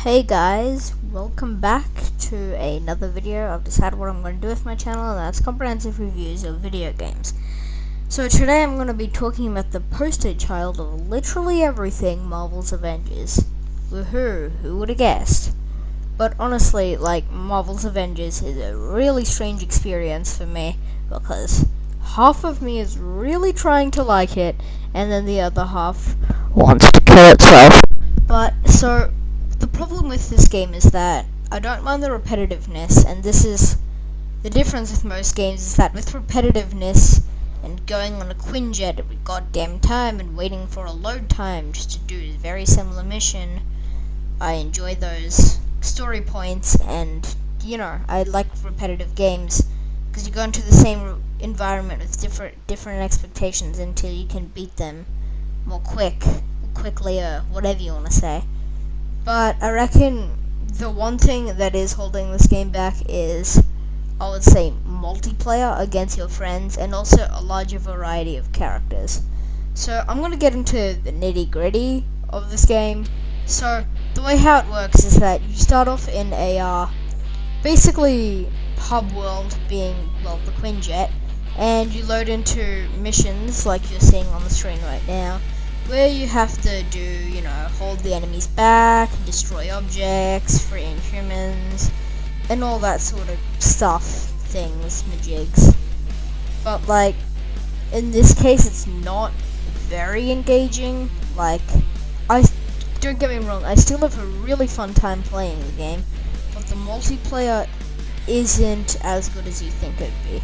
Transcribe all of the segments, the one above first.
Hey guys, welcome back to another video. I've decided what I'm going to do with my channel, and that's comprehensive reviews of video games. So today I'm going to be talking about the poster child of literally everything Marvel's Avengers. Woohoo, who would have guessed? But honestly, Marvel's Avengers is a really strange experience for me, because half of me is really trying to like it, and then the other half wants to kill itself. The problem with this game is that I don't mind the repetitiveness, and this is the difference with most games, is that with repetitiveness and going on a Quinjet every goddamn time and waiting for a load time just to do a very similar mission, I enjoy those story points, and I like repetitive games because you go into the same environment with different expectations until you can beat them more quickly, or whatever you want to say. But I reckon the one thing that is holding this game back is, I would say, multiplayer against your friends, and also a larger variety of characters. So I'm going to get into the nitty-gritty of this game. So the way how it works is that you start off in a basically hub world, being, well, the Quinjet, and you load into missions like you're seeing on the screen right now, where you have to do, hold the enemies back, destroy objects, free humans, and all that sort of stuff, things, majigs. But, in this case, it's not very engaging. Don't get me wrong, I still have a really fun time playing the game, but the multiplayer isn't as good as you think it'd be.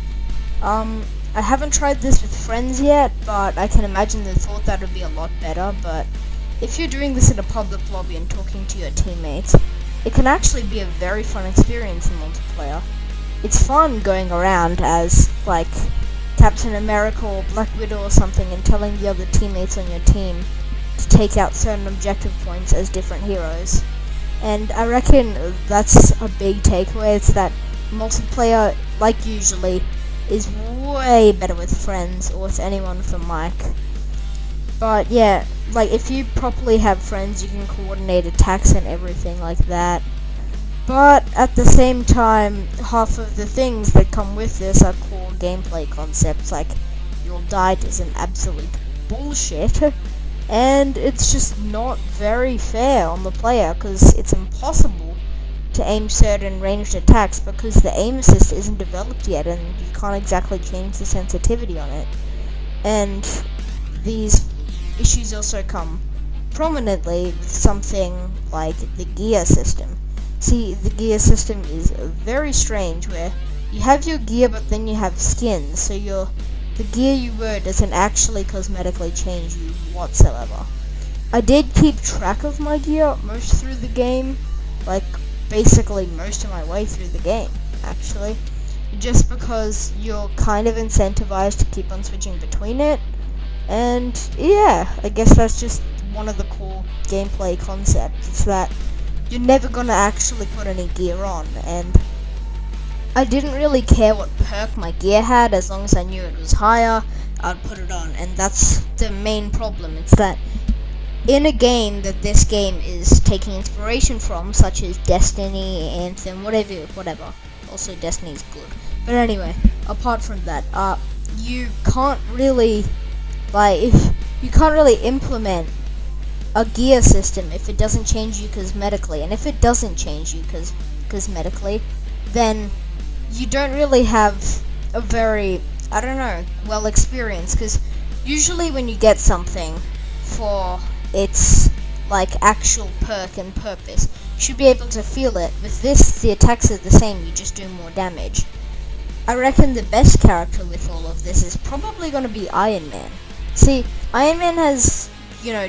I haven't tried this with friends yet, but I can imagine they thought that would be a lot better. But if you're doing this in a public lobby and talking to your teammates, it can actually be a very fun experience in multiplayer. It's fun going around as, Captain America or Black Widow or something, and telling the other teammates on your team to take out certain objective points as different heroes. And I reckon that's a big takeaway. It's that multiplayer, like usually, is way better with friends or with anyone with a mic. But yeah, if you properly have friends, you can coordinate attacks and everything like that. But at the same time, half of the things that come with this are core gameplay concepts, like you'll die to some absolute bullshit, and it's just not very fair on the player, because it's impossible to aim certain ranged attacks because the aim assist isn't developed yet, and you can't exactly change the sensitivity on it. And these issues also come prominently with something like the gear system. See, the gear system is very strange, where you have your gear but then you have skins, so the gear you wear doesn't actually cosmetically change you whatsoever. I did keep track of my gear most through the game, basically most of my way through the game, actually, just because you're kind of incentivized to keep on switching between it. And yeah, I guess that's just one of the core gameplay concepts. It's that you're never gonna actually put any gear on, and I didn't really care what perk my gear had, as long as I knew it was higher, I'd put it on. And that's the main problem. It's that in a game that this game is taking inspiration from, such as Destiny, Anthem, whatever. Also, Destiny's good. But anyway, apart from that, you can't really, implement a gear system if it doesn't change you cosmetically. And if it doesn't change you cosmetically, then you don't really have a very, well experience, because usually when you get something for its actual perk and purpose, you should be able to feel it. With this, the attacks are the same, you just do more damage. I reckon the best character with all of this is probably going to be Iron Man. See, Iron Man has,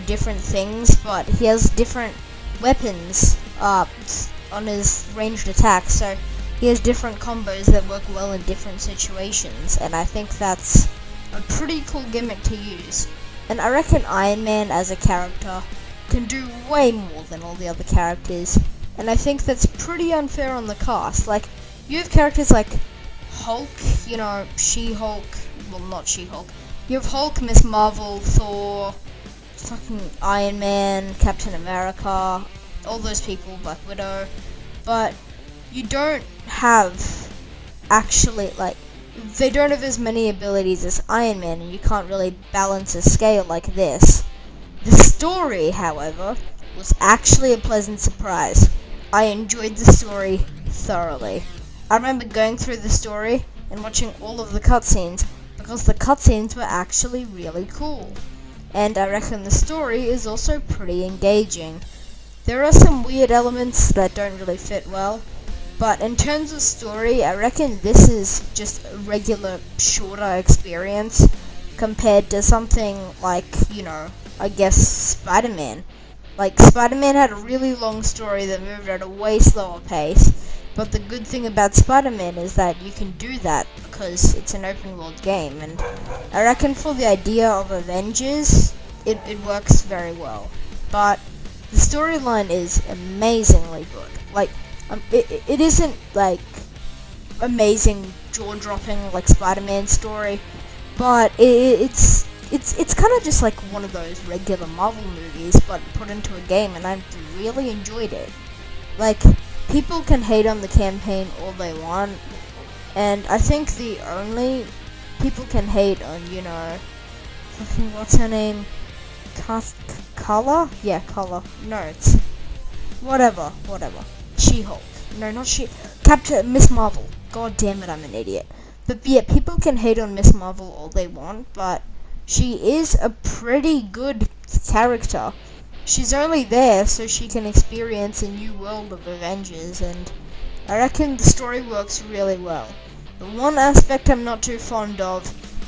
different things, but he has different weapons on his ranged attacks, so he has different combos that work well in different situations, and I think that's a pretty cool gimmick to use. And I reckon Iron Man as a character can do way more than all the other characters, and I think that's pretty unfair on the cast. You have characters like Hulk, She-Hulk, well, not She-Hulk. You have Hulk, Miss Marvel, Thor, fucking Iron Man, Captain America, all those people, Black Widow, but you don't have actually, like, they don't have as many abilities as Iron Man, and you can't really balance a scale like this. The story, however, was actually a pleasant surprise. I enjoyed the story thoroughly. I remember going through the story and watching all of the cutscenes because the cutscenes were actually really cool. And I reckon the story is also pretty engaging. There are some weird elements that don't really fit well, but in terms of story, I reckon this is just a regular, shorter experience compared to something like, I guess Spider-Man. Like, Spider-Man had a really long story that moved at a way slower pace, but the good thing about Spider-Man is that you can do that because it's an open world game, and I reckon for the idea of Avengers, it works very well. But the storyline is amazingly good. Like, it isn't like amazing, jaw-dropping like Spider-Man's story, but it's kind of just like one of those regular Marvel movies, but put into a game, and I really enjoyed it. Like, people can hate on the campaign all they want, and I think the only people can hate on, fucking, what's her name? Color? Yeah, Color. No, it's whatever. She-Hulk. No, not Miss Marvel. God damn it, I'm an idiot. But yeah, people can hate on Miss Marvel all they want, but she is a pretty good character. She's only there so she can experience a new world of Avengers, and I reckon the story works really well. The one aspect I'm not too fond of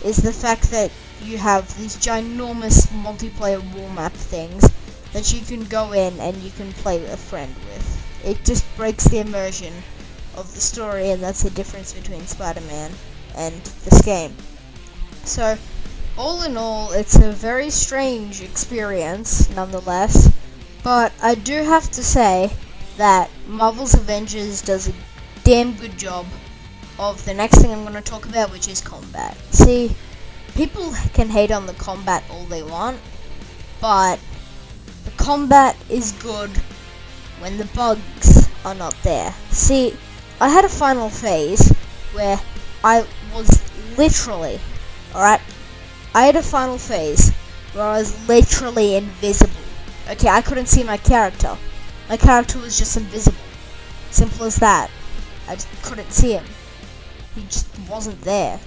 is the fact that you have these ginormous multiplayer war map things that you can go in and you can play with a friend with. It just breaks the immersion of the story, and that's the difference between Spider-Man and this game. So, all in all, it's a very strange experience, nonetheless, but I do have to say that Marvel's Avengers does a damn good job of the next thing I'm going to talk about, which is combat. See, people can hate on the combat all they want, but the combat is good when the bugs are not there. See, I had a final phase where I was literally, alright, I had a final phase where I was literally invisible. Okay, I couldn't see my character. My character was just invisible. Simple as that. I just couldn't see him. He just wasn't there.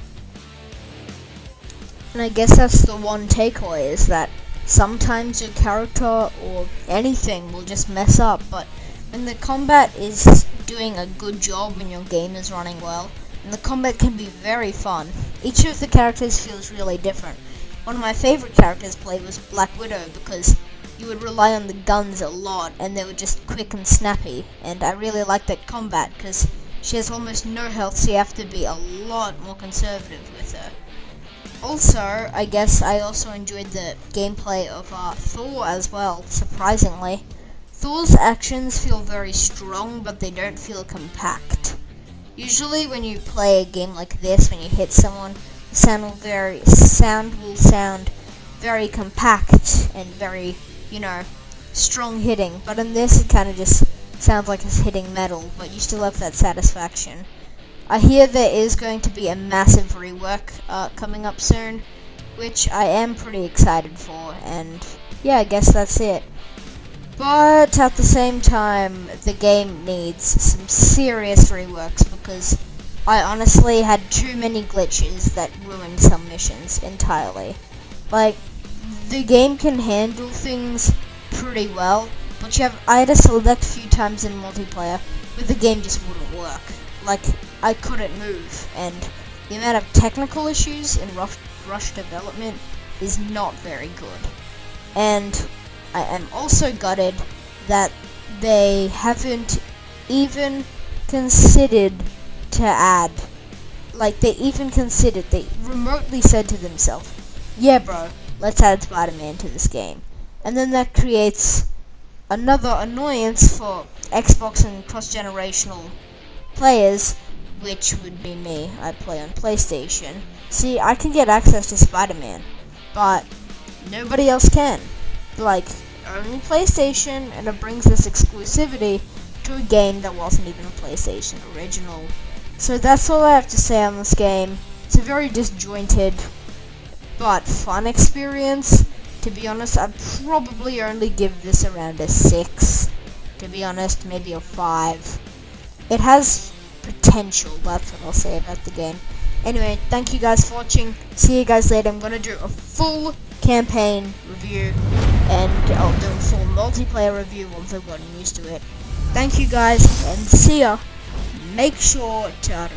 And I guess that's the one takeaway, is that sometimes your character or anything will just mess up, but when the combat is doing a good job and your game is running well, and the combat can be very fun. Each of the characters feels really different. One of my favorite characters played was Black Widow, because you would rely on the guns a lot, and they were just quick and snappy, and I really liked that combat, because she has almost no health, so you have to be a lot more conservative with her. Also, I guess I also enjoyed the gameplay of Thor as well, surprisingly. Thor's actions feel very strong, but they don't feel compact. Usually when you play a game like this, when you hit someone, the sound will sound very compact and very, strong hitting. But in this, it kind of just sounds like it's hitting metal, but you still have that satisfaction. I hear there is going to be a massive rework coming up soon, which I am pretty excited for, and yeah, I guess that's it. But at the same time, the game needs some serious reworks, because I honestly had too many glitches that ruined some missions entirely. Like, the game can handle things pretty well, but I had to select a few times in multiplayer, but the game just wouldn't work. Like, I couldn't move, and the amount of technical issues in rush development is not very good. And I am also gutted that they haven't even considered to add, they remotely said to themselves, yeah bro, let's add Spider-Man to this game. And then that creates another annoyance for Xbox and cross-generational players, which would be me. I play on PlayStation. See, I can get access to Spider-Man, but nobody else can. Like, only PlayStation, and it brings this exclusivity to a game that wasn't even a PlayStation original. So that's all I have to say on this game. It's a very disjointed but fun experience. To be honest, I'd probably only give this around a 6. To be honest, maybe a 5. It has potential, that's what I'll say about the game. Anyway, thank you guys for watching. See you guys later. I'm gonna do a full campaign review, and I'll do a full multiplayer review once I've gotten used to it. Thank you guys, and see ya. Make sure to,